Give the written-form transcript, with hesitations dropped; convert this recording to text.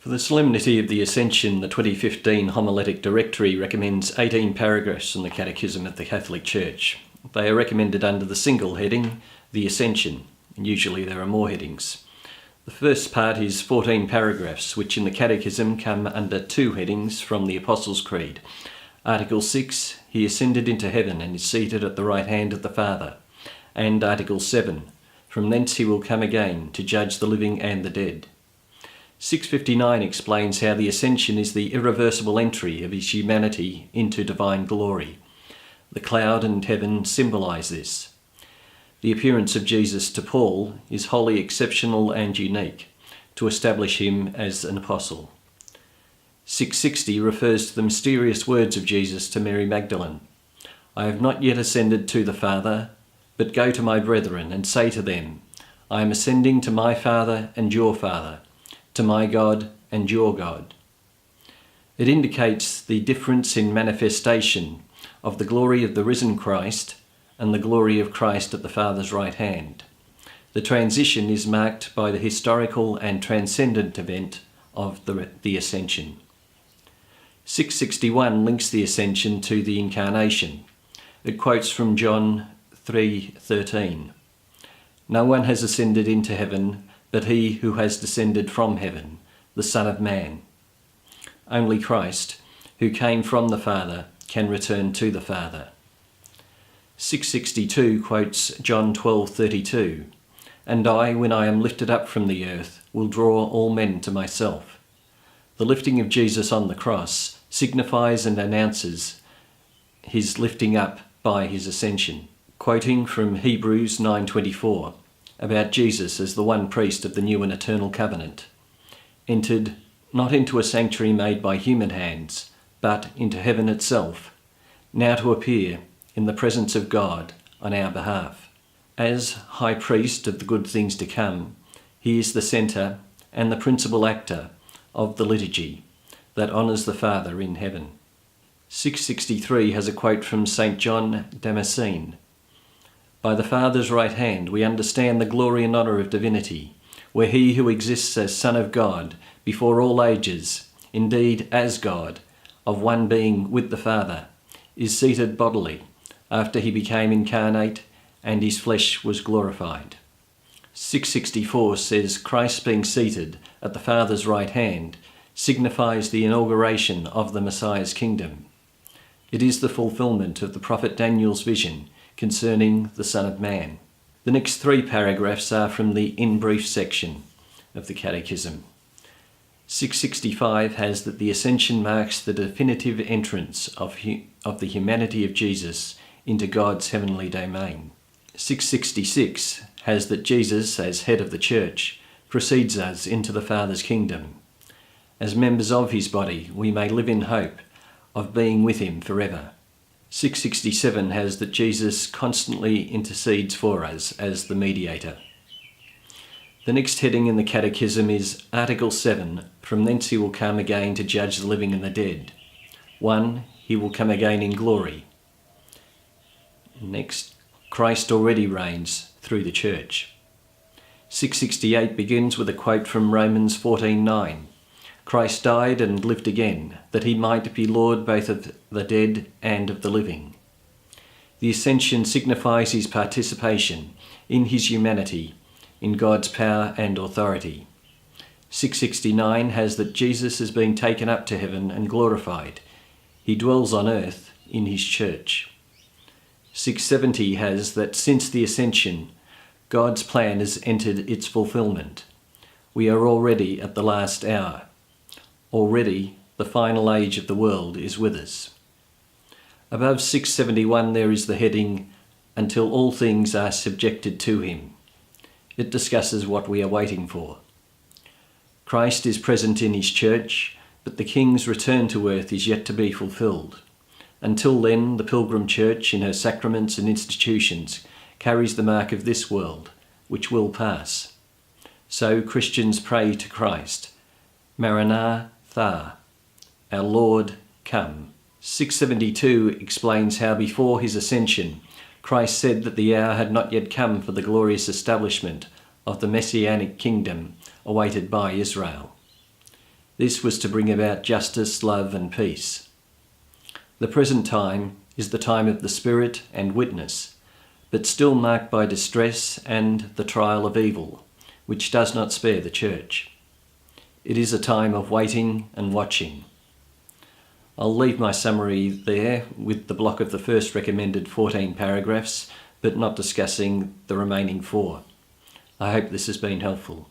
For the Solemnity of the Ascension, the 2015 Homiletic Directory recommends 18 paragraphs from the Catechism of the Catholic Church. They are recommended under the single heading, the Ascension, and usually there are more headings. The first part is 14 paragraphs, which in the Catechism come under two headings from the Apostles' Creed. Article 6, He ascended into heaven and is seated at the right hand of the Father. And Article 7, From thence he will come again to judge the living and the dead. 659 explains how the Ascension is the irreversible entry of his humanity into divine glory. The cloud and heaven symbolise this. The appearance of Jesus to Paul is wholly exceptional and unique, to establish him as an apostle. 660 refers to the mysterious words of Jesus to Mary Magdalene. I have not yet ascended to the Father, but go to my brethren and say to them, I am ascending to my Father and your Father, to my God and your God. It indicates the difference in manifestation of the glory of the risen Christ and the glory of Christ at the Father's right hand. The transition is marked by the historical and transcendent event of the Ascension. 661 links the Ascension to the Incarnation. It quotes from John 3:13. No one has ascended into heaven but he who has descended from heaven, the Son of Man. Only Christ, who came from the Father, can return to the Father. 662 quotes John 12:32, And I, when I am lifted up from the earth, will draw all men to myself. The lifting of Jesus on the cross signifies and announces his lifting up by his ascension. Quoting from Hebrews 9:24, about Jesus as the one priest of the new and eternal covenant, entered not into a sanctuary made by human hands, but into heaven itself, now to appear in the presence of God on our behalf. As high priest of the good things to come, he is the centre and the principal actor of the liturgy that honours the Father in heaven. 663 has a quote from St. John Damascene. By the Father's right hand we understand the glory and honour of divinity, where he who exists as Son of God before all ages, indeed as God, of one being with the Father, is seated bodily after he became incarnate and his flesh was glorified. 664 says Christ being seated at the Father's right hand signifies the inauguration of the Messiah's kingdom. It is the fulfilment of the prophet Daniel's vision concerning the Son of Man. The next three paragraphs are from the in brief section of the Catechism. 665 has that the Ascension marks the definitive entrance of the humanity of Jesus into God's heavenly domain. 666 has that Jesus, as head of the Church, precedes us into the Father's kingdom. As members of his body, we may live in hope of being with him forever. 667 has that Jesus constantly intercedes for us as the mediator. The next heading in the Catechism is Article 7, From thence he will come again to judge the living and the dead. 1. He will come again in glory. Next, Christ already reigns through the Church. 668 begins with a quote from Romans 14:9. Christ died and lived again, that he might be Lord both of the dead and of the living. The Ascension signifies his participation in his humanity, in God's power and authority. 669 has that Jesus is being taken up to heaven and glorified. He dwells on earth in his church. 670 has that since the Ascension, God's plan has entered its fulfilment. We are already at the last hour. Already, the final age of the world is with us. Above 671 there is the heading, Until all things are subjected to him. It discusses what we are waiting for. Christ is present in his church, but the King's return to earth is yet to be fulfilled. Until then, the Pilgrim Church, in her sacraments and institutions, carries the mark of this world, which will pass. So Christians pray to Christ, Maranatha, our Lord, come. 672 explains how before his ascension, Christ said that the hour had not yet come for the glorious establishment of the Messianic kingdom awaited by Israel. This was to bring about justice, love and peace. The present time is the time of the Spirit and witness, but still marked by distress and the trial of evil, which does not spare the Church. It is a time of waiting and watching. I'll leave my summary there with the block of the first recommended 14 paragraphs, but not discussing the remaining 4. I hope this has been helpful.